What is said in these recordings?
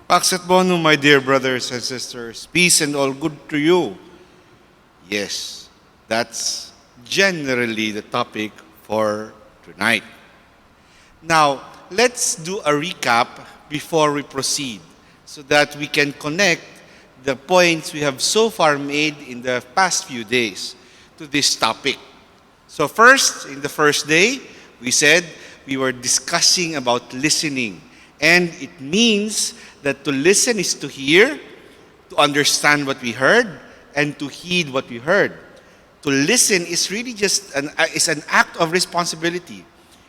Pax et bonum, my dear brothers and sisters. Peace and all good to you. Yes, that's generally the topic for tonight. Now, let's do a recap before we proceed so that we can connect the points we have so far made in the past few days to this topic. So first, in the first day, we said we were discussing about listening. And it means that to listen is to hear, to understand what we heard, and to heed what we heard. To listen is really just an act of responsibility.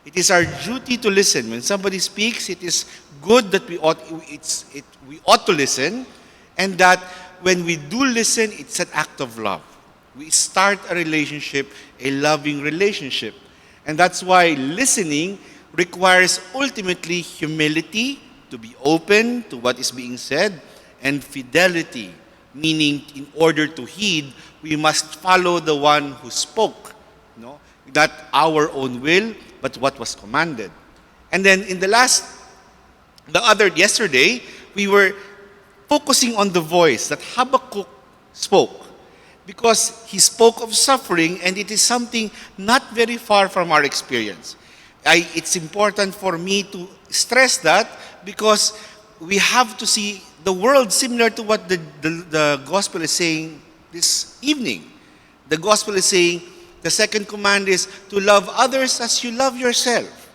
It is our duty to listen. When somebody speaks, it is good that we ought to listen, and that when we do listen, it's an act of love. We start a relationship, a loving relationship. And that's why listening requires ultimately humility, to be open to what is being said, and fidelity, meaning in order to heed, we must follow the one who spoke, not our own will, but what was commanded. And then yesterday, we were focusing on the voice that Habakkuk spoke, because he spoke of suffering, and it is something not very far from our experience. It's important for me to stress that because we have to see the world similar to what the gospel is saying this evening. The gospel is saying the second command is to love others as you love yourself.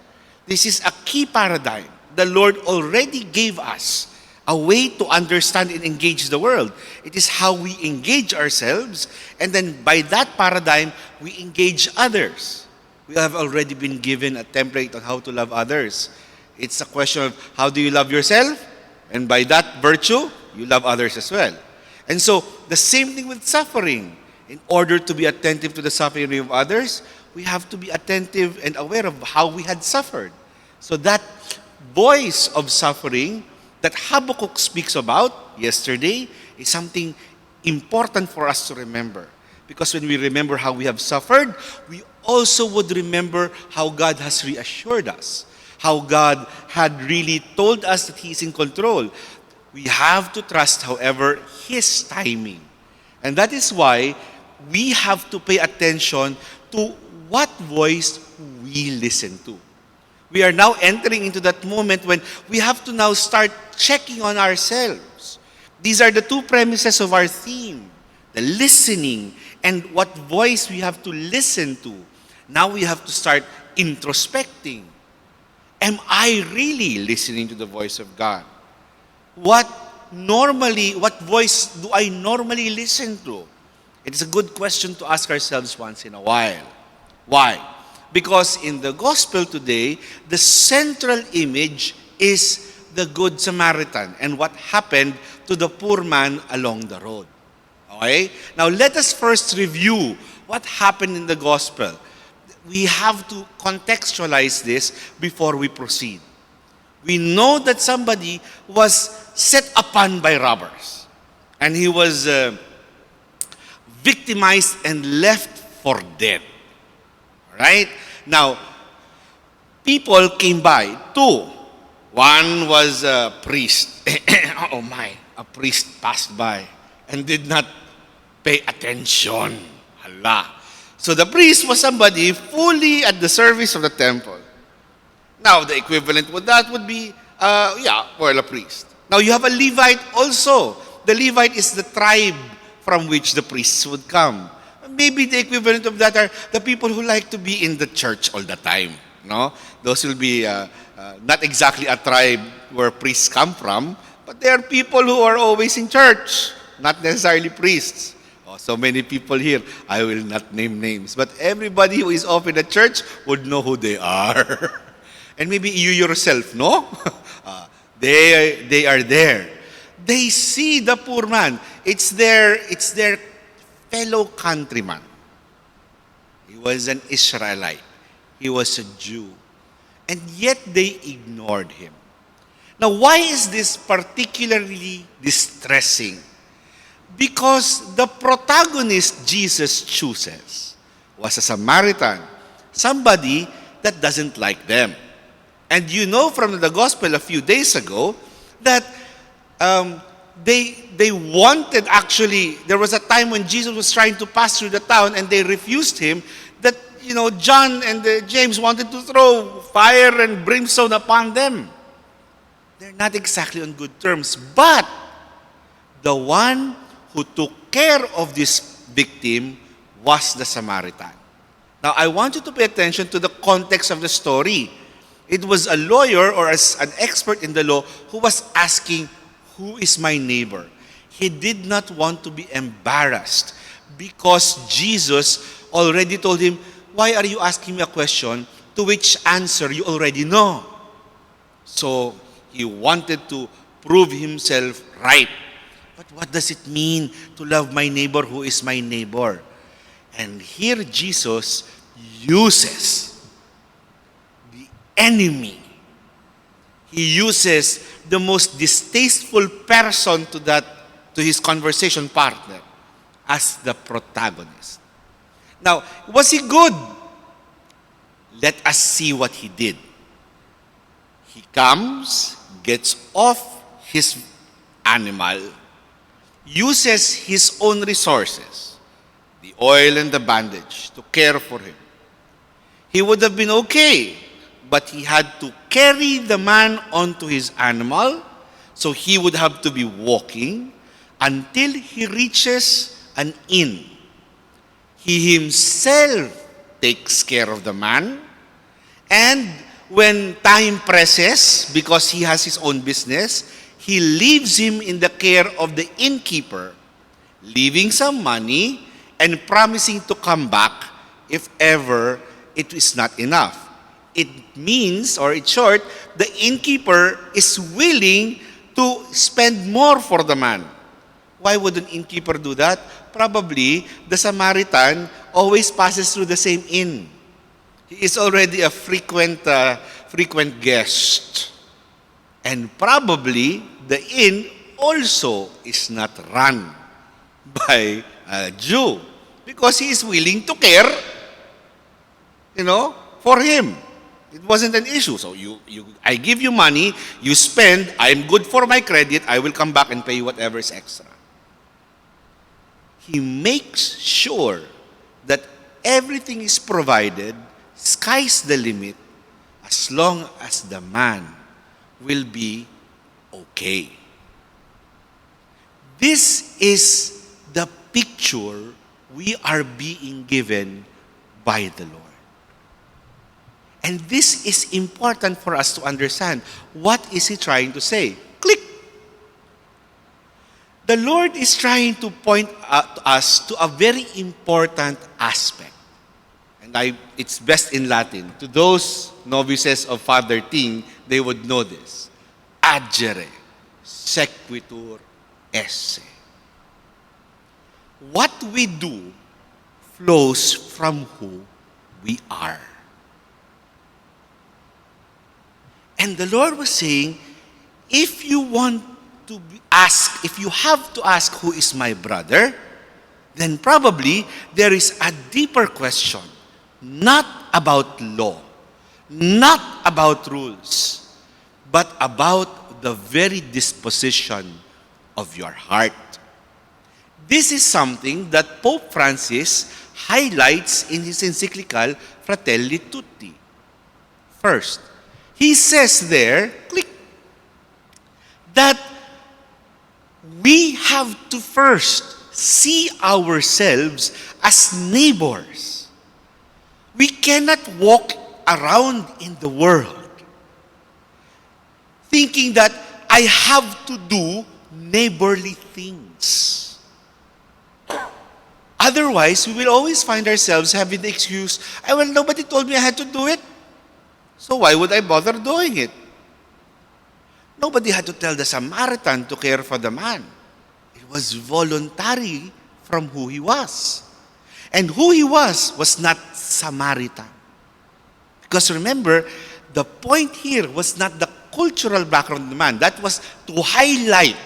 This is a key paradigm. The Lord already gave us a way to understand and engage the world. It is how we engage ourselves, and then by that paradigm, we engage others. We have already been given a template on how to love others. It's a question of how do you love yourself? And by that virtue, you love others as well. And so, the same thing with suffering. In order to be attentive to the suffering of others, we have to be attentive and aware of how we had suffered. So that voice of suffering that Habakkuk speaks about yesterday is something important for us to remember. Because when we remember how we have suffered, we also would remember how God has reassured us, how God had really told us that He is in control. We have to trust, however, His timing. And that is why we have to pay attention to what voice we listen to. We are now entering into that moment when we have to now start checking on ourselves. These are the two premises of our theme, the listening and what voice we have to listen to. Now we have to start introspecting. Am I really listening to the voice of God? What voice do I normally listen to? It is a good question to ask ourselves once in a while. Why? Because in the gospel today, the central image is the Good Samaritan and what happened to the poor man along the road. Okay? Now let us first review what happened in the gospel. We have to contextualize this before we proceed. We know that somebody was set upon by robbers, and he was victimized and left for dead. Right? Now, people came by. Two. One was a priest. A priest passed by and did not pay attention. Hala. So the priest was somebody fully at the service of the temple. Now, the equivalent with that would be, a priest. Now, you have a Levite also. The Levite is the tribe from which the priests would come. Maybe the equivalent of that are the people who like to be in the church all the time. No? Those will be not exactly a tribe where priests come from, but they are people who are always in church, not necessarily priests. So many people here, I will not name names, but everybody who is often at church would know who they are. And maybe you yourself, no? They are there. They see the poor man. It's their fellow countryman. He was an Israelite. He was a Jew. And yet they ignored him. Now, why is this particularly distressing? Because the protagonist Jesus chooses was a Samaritan, somebody that doesn't like them. And you know from the gospel a few days ago that um, they wanted, actually, there was a time when Jesus was trying to pass through the town and they refused him, that, John and James wanted to throw fire and brimstone upon them. They're not exactly on good terms. But the one who took care of this victim was the Samaritan. Now, I want you to pay attention to the context of the story. It was a lawyer or as an expert in the law who was asking, who is my neighbor? He did not want to be embarrassed because Jesus already told him, why are you asking me a question to which answer you already know? So he wanted to prove himself right. But what does it mean to love my neighbor who is my neighbor? And here Jesus uses the enemy. He uses the most distasteful person to his conversation partner as the protagonist. Now, was he good? Let us see what he did. He comes, gets off his animal, uses his own resources, the oil and the bandage, to care for him. He would have been okay, but he had to carry the man onto his animal, so he would have to be walking until he reaches an inn. He himself takes care of the man, and when time presses, because he has his own business, he leaves him in the care of the innkeeper, leaving some money and promising to come back if ever it is not enough. It means, or it's short, the innkeeper is willing to spend more for the man. Why would an innkeeper do that? Probably the Samaritan always passes through the same inn. He is already a frequent guest. And probably the inn also is not run by a Jew because he is willing to care, for him. It wasn't an issue. So I give you money, you spend, I'm good for my credit, I will come back and pay you whatever is extra. He makes sure that everything is provided, sky's the limit, as long as the man will be okay. This is the picture we are being given by the Lord. And this is important for us to understand. What is he trying to say? Click. The Lord is trying to point us to a very important aspect. And it's best in Latin. To those novices of Father Ting, they would know this. Agere, sequitur esse. What we do flows from who we are. And the Lord was saying, if you have to ask who is my brother, then probably there is a deeper question, not about law, not about rules, but about the very disposition of your heart. This is something that Pope Francis highlights in his encyclical Fratelli Tutti. First, he says there, click, that we have to first see ourselves as neighbors. We cannot walk around in the world thinking that I have to do neighborly things. Otherwise, we will always find ourselves having the excuse, nobody told me I had to do it. So why would I bother doing it? Nobody had to tell the Samaritan to care for the man. It was voluntary from who he was. And who he was not Samaritan. Because remember, the point here was not the cultural background of the man. That was to highlight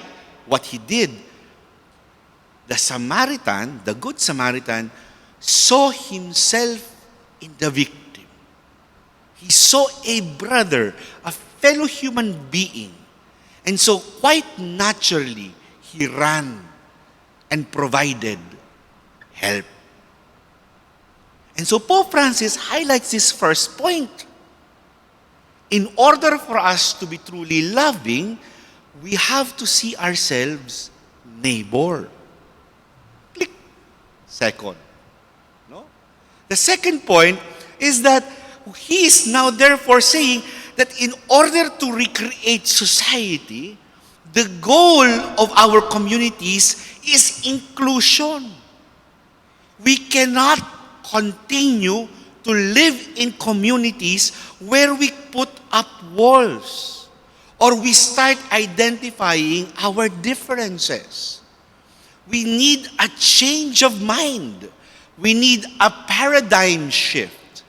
what he did. The Samaritan, the Good Samaritan, saw himself in the victim. He saw a brother, a fellow human being. And so quite naturally, he ran and provided help. And so Pope Francis highlights this first point. In order for us to be truly loving, we have to see ourselves neighbor. Click. Second. No? The second point is that he is now therefore saying that in order to recreate society, the goal of our communities is inclusion. We cannot continue to live in communities where we put up walls or we start identifying our differences. We need a change of mind. We need a paradigm shift.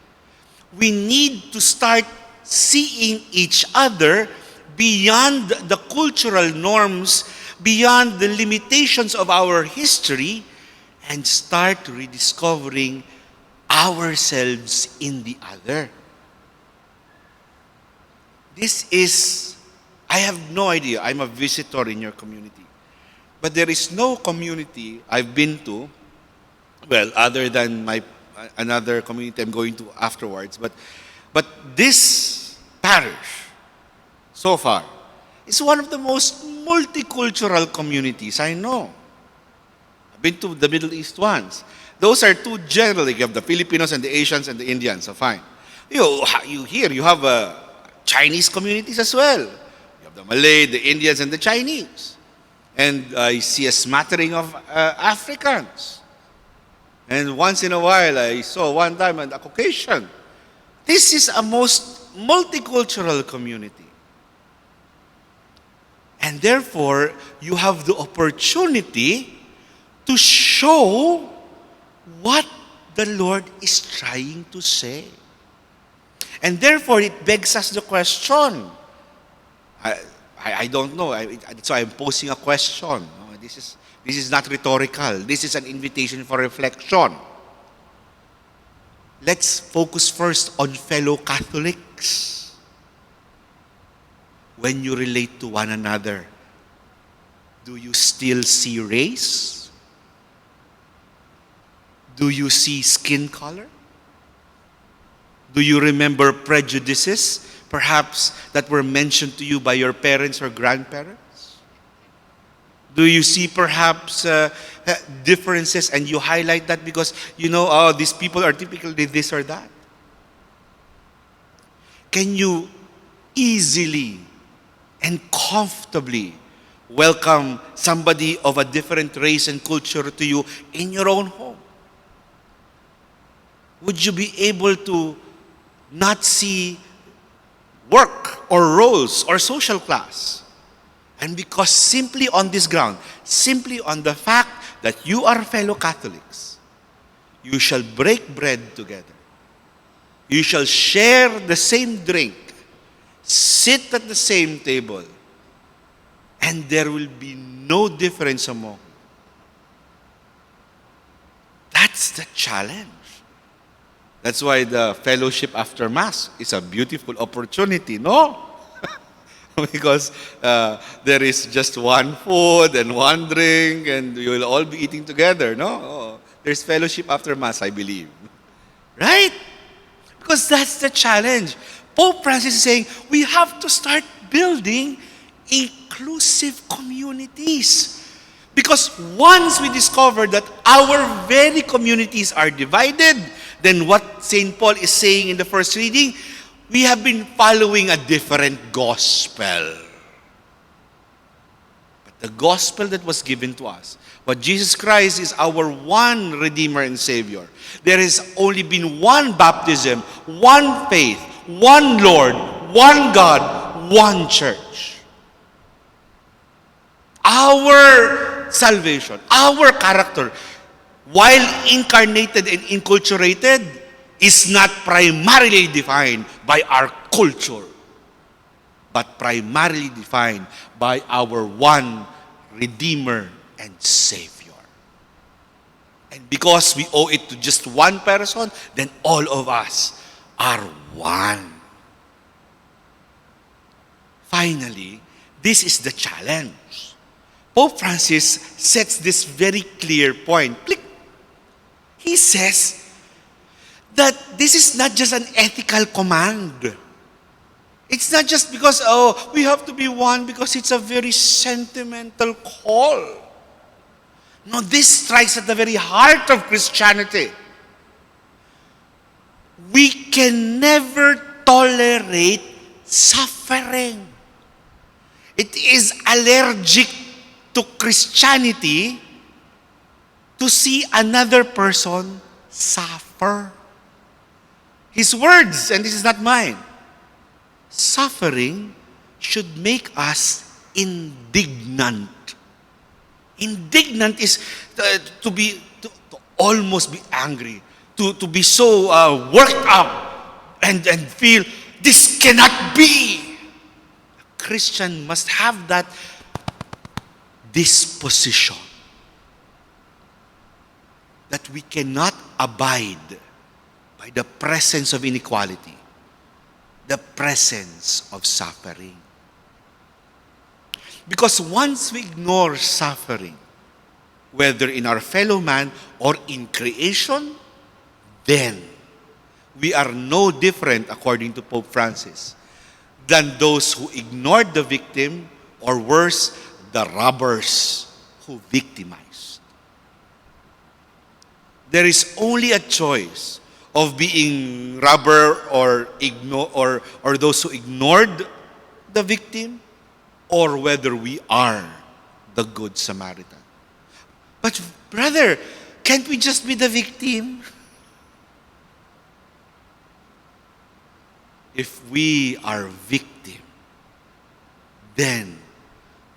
We need to start seeing each other beyond the cultural norms, beyond the limitations of our history, and start rediscovering ourselves in the other. I have no idea. I'm a visitor in your community. But there is no community I've been to, well, other than another community I'm going to afterwards. But this parish, so far, is one of the most multicultural communities I know. I've been to the Middle East once. Those are too general. Like you have the Filipinos and the Asians and the Indians, so fine. You have Chinese communities as well. You have the Malay, the Indians, and the Chinese. And I see a smattering of Africans. And once in a while, I saw one time a Caucasian. This is a most multicultural community. And therefore, you have the opportunity to show what the Lord is trying to say. And therefore, it begs us the question. I don't know. So I'm posing a question. This is not rhetorical. This is an invitation for reflection. Let's focus first on fellow Catholics. When you relate to one another, do you still see race? Do you see skin color? Do you remember prejudices, perhaps that were mentioned to you by your parents or grandparents? Do you see perhaps differences and you highlight that because these people are typically this or that? Can you easily and comfortably welcome somebody of a different race and culture to you in your own home? Would you be able to not see work or roles or social class? And because simply on this ground, simply on the fact that you are fellow Catholics, you shall break bread together. You shall share the same drink, sit at the same table, and there will be no difference among you. That's the challenge. That's why the fellowship after Mass is a beautiful opportunity, no? Because there is just one food and one drink and you will all be eating together, no? There's fellowship after Mass, I believe. Right? Because that's the challenge. Pope Francis is saying we have to start building inclusive communities. Because once we discover that our very communities are divided, then what St. Paul is saying in the first reading, we have been following a different gospel. But the gospel that was given to us, what Jesus Christ is our one Redeemer and Savior. There has only been one baptism, one faith, one Lord, one God, one church. Our salvation, our character, while incarnated and enculturated, is not primarily defined by our culture, but primarily defined by our one Redeemer and Savior. And because we owe it to just one person, then all of us are one. Finally, This is the challenge. Pope Francis sets this very clear point. Click. He says that this is not just an ethical command. It's not just because, we have to be one because it's a very sentimental call. No, this strikes at the very heart of Christianity. We can never tolerate suffering. It is allergic to Christianity to see another person suffer. His words, and this is not mine, suffering should make us indignant. Indignant is to almost be angry, to be so worked up and feel this cannot be. A Christian must have that disposition that we cannot abide by the presence of inequality, the presence of suffering. Because once we ignore suffering, whether in our fellow man or in creation, then we are no different, according to Pope Francis, than those who ignored the victim, or worse, the robbers who victimized. There is only a choice of being robber or those who ignored the victim, or whether we are the Good Samaritan. But brother, can't we just be the victim? If we are victim, then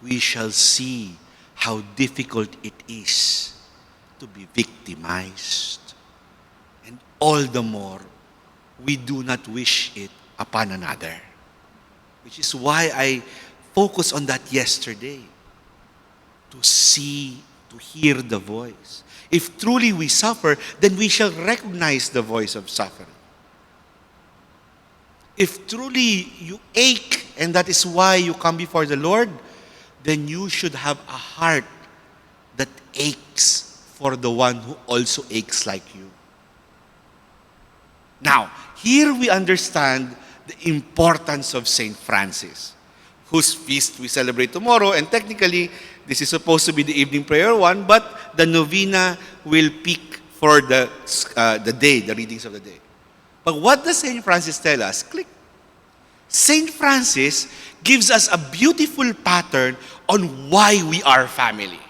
we shall see how difficult it is to be victimized. And all the more, we do not wish it upon another. Which is why I focused on that yesterday. To see, to hear the voice. If truly we suffer, then we shall recognize the voice of suffering. If truly you ache, and that is why you come before the Lord, then you should have a heart that aches for the one who also aches like you. Now, here we understand the importance of Saint Francis, whose feast we celebrate tomorrow, and technically, this is supposed to be the evening prayer one, but the Novena will peak for the day, the readings of the day. But what does Saint Francis tell us? Click. Saint Francis gives us a beautiful pattern on why we are family.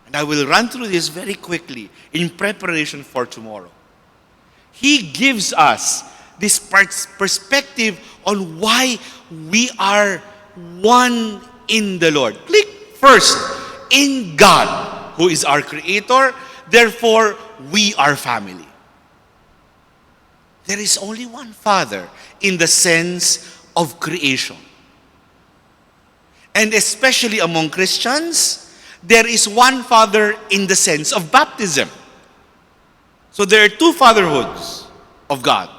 And I will run through this very quickly in preparation for tomorrow. He gives us this perspective on why we are one in the Lord. Click. First, in God, who is our Creator, therefore we are family. There is only one Father in the sense of creation. And especially among Christians, there is one Father in the sense of baptism. So there are two fatherhoods of God.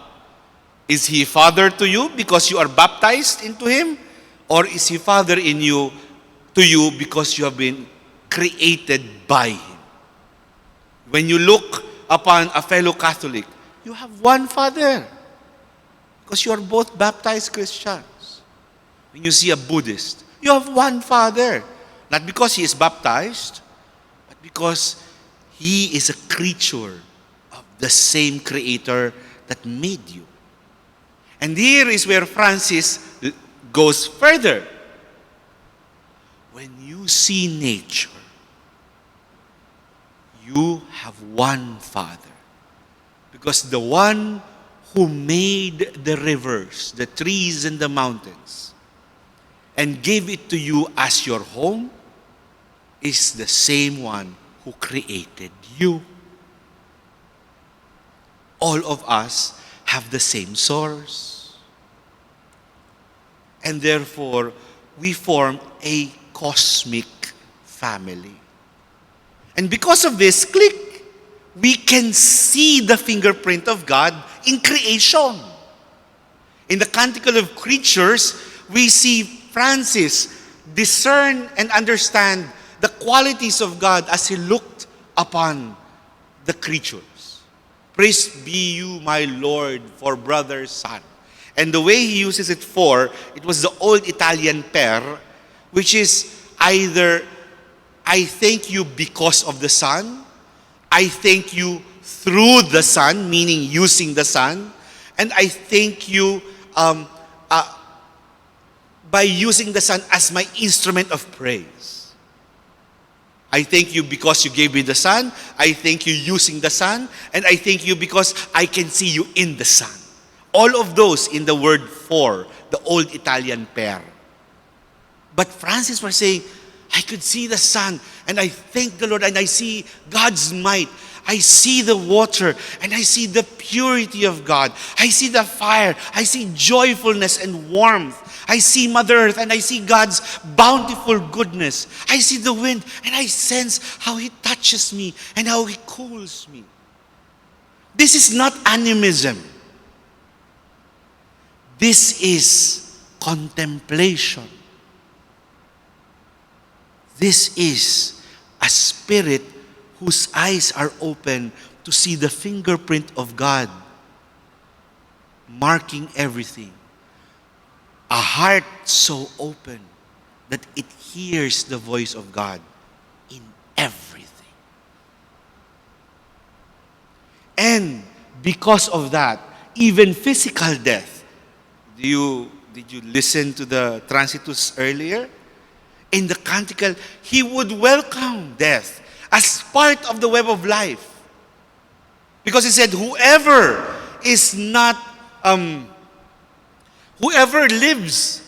Is He Father to you because you are baptized into Him? Or is He Father to you because you have been created by Him? When you look upon a fellow Catholic, you have one Father because you are both baptized Christians. When you see a Buddhist, you have one Father. Not because he is baptized, but because he is a creature of the same Creator that made you. And here is where Francis goes further. When you see nature, you have one Father. Because the one who made the rivers, the trees, and the mountains, and gave it to you as your home, is the same one who created you. All of us have the same source. And therefore, we form a cosmic family. And because of this, click, we can see the fingerprint of God in creation. In the Canticle of Creatures, we see Francis discern and understand the qualities of God as He looked upon the creatures. Praise be you, my Lord, for brother, son. And the way he uses it for, it was the old Italian per, which is either I thank you because of the Son, I thank you through the Son, meaning using the Son, and I thank you by using the Son as my instrument of praise. I thank you because you gave me the Son, I thank you using the Son, and I thank you because I can see you in the Son. All of those in the word for, the old Italian per. But Francis was saying, I could see the sun, and I thank the Lord, and I see God's might. I see the water, and I see the purity of God. I see the fire. I see joyfulness and warmth. I see Mother Earth, and I see God's bountiful goodness. I see the wind, and I sense how He touches me and how He cools me. This is not animism. This is contemplation. This is a spirit whose eyes are open to see the fingerprint of God marking everything. A heart so open that it hears the voice of God in everything. And because of that, even physical death. Did you listen to the Transitus earlier? In the canticle, he would welcome death as part of the web of life. Because he said, whoever lives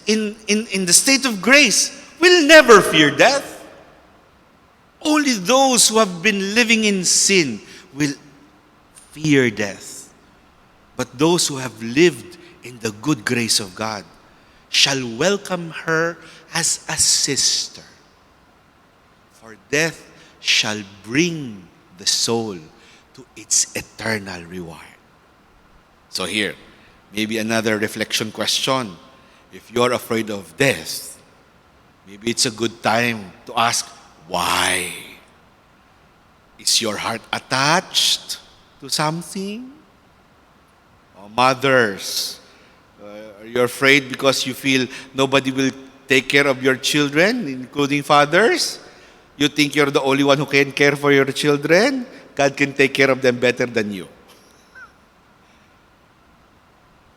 in the state of grace will never fear death. Only those who have been living in sin will fear death. But those who have lived in the good grace of God shall welcome her as a sister. For death shall bring the soul to its eternal reward. So here, maybe another reflection question. If you're afraid of death, maybe it's a good time to ask, why? Is your heart attached to something? Oh, mothers, are you afraid because you feel nobody will take care of your children, including fathers? You think you're the only one who can care for your children? God can take care of them better than you.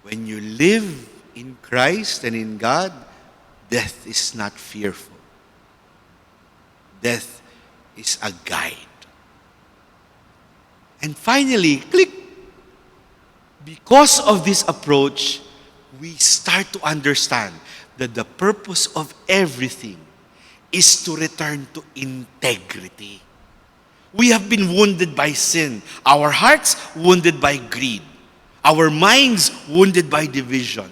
When you live in Christ and in God, death is not fearful. Death is a guide. And finally, click. Because of this approach, we start to understand that the purpose of everything is to return to integrity. We have been wounded by sin. Our hearts wounded by greed. Our minds wounded by division.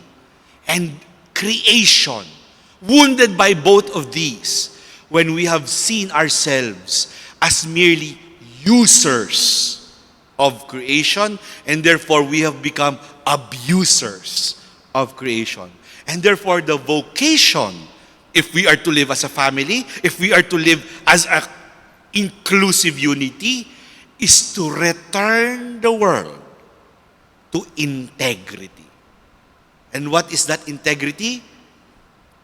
And creation wounded by both of these when we have seen ourselves as merely users of creation, and therefore we have become abusers of creation. And therefore the vocation, if we are to live as a family, if we are to live as an inclusive unity, is to return the world to integrity. And what is that integrity?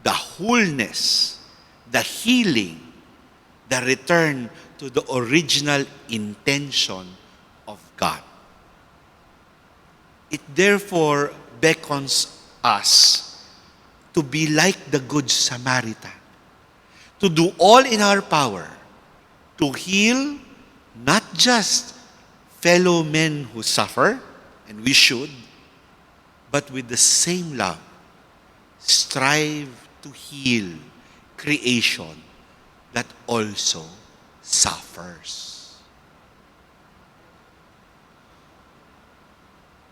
The wholeness, the healing, the return to the original intention of God. It therefore beckons us to be like the Good Samaritan, to do all in our power to heal not just fellow men who suffer, and we should, but with the same love, strive to heal creation that also suffers.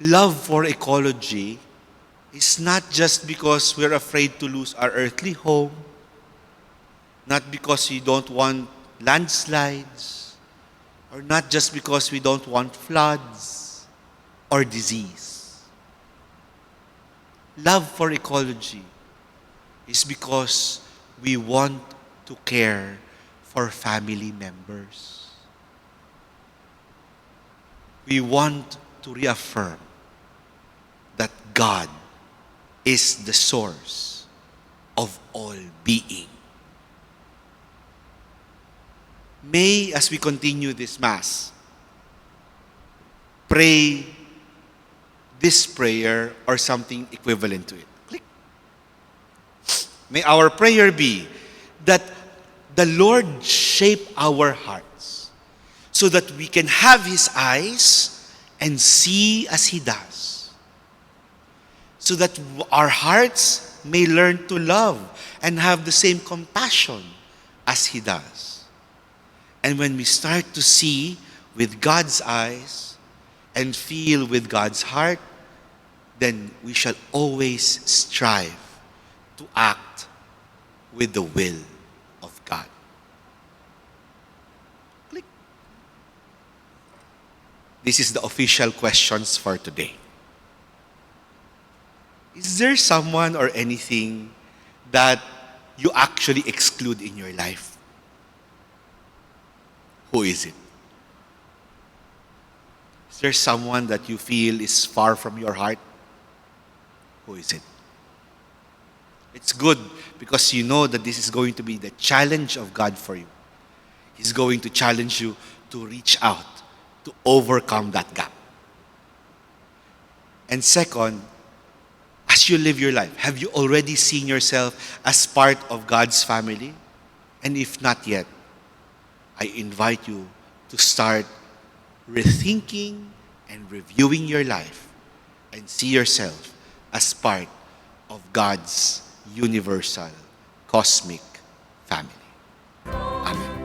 Love for ecology is not just because we're afraid to lose our earthly home, not because we don't want landslides, or not just because we don't want floods or disease. Love for ecology is because we want to care for family members. We want to reaffirm that God is the source of all being. May, as we continue this Mass, pray this prayer or something equivalent to it. Click. May our prayer be that the Lord shape our hearts so that we can have His eyes and see as He does. So that our hearts may learn to love and have the same compassion as He does. And when we start to see with God's eyes and feel with God's heart, then we shall always strive to act with the will of God. Click. This is the official questions for today. Is there someone or anything that you actually exclude in your life? Who is it? Is there someone that you feel is far from your heart? Who is it? It's good because you know that this is going to be the challenge of God for you. He's going to challenge you to reach out, to overcome that gap. And second, as you live your life, have you already seen yourself as part of God's family? And if not yet, I invite you to start rethinking and reviewing your life and see yourself as part of God's universal, cosmic family. Amen.